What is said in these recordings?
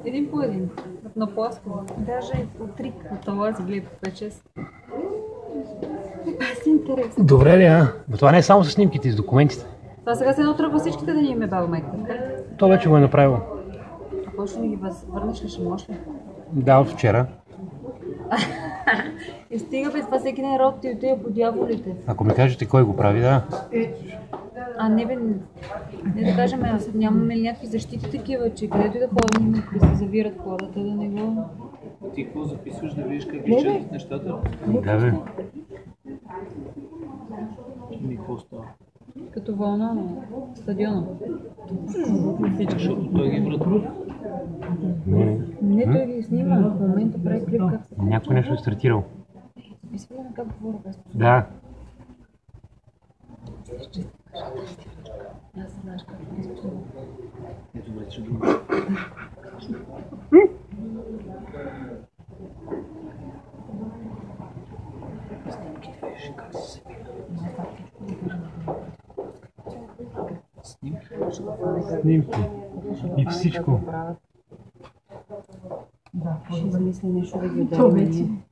Един по един. На пласко. Даже и по 3. От това си гледа по 5-6. Аз интересно. Добре ли, а? Но това не е само с снимките, с документите. Това сега се едно тръгва всичките да ни име балмейка, така? То вече го е направил. Ако ще ни ги върнеш ли, ще можеш ли? Да, от вчера. И стига без това всеки ден род ти отида по дяволите. Ако ми кажете кой го прави, да. А не бе, не да кажем, нямаме ли някакви защити такива, че където и да ходим, да се завират хората, да не го... Ти какво записваш да видиш как ги четат нещата? Да, бе. Ми какво става? Като вълна на стадиона. Защото той ги врата. Не, той ги снима, в момента прави клип как се... Някой нещо е стартирал. Записва ли на как говоря без това? Да. Аз знаеш как не изпочва. Ето вече друго. Снимките виж как се събира. Снимки? Снимки. И всичко. Ще измисли нещо да ги ударим.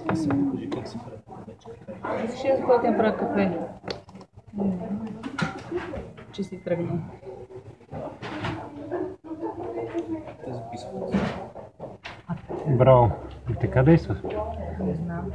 Аз ми покажи как се прави. Ще я сходя да правя кафе. Че си тръгна. Те записват. Браво. И така действа. Не знам.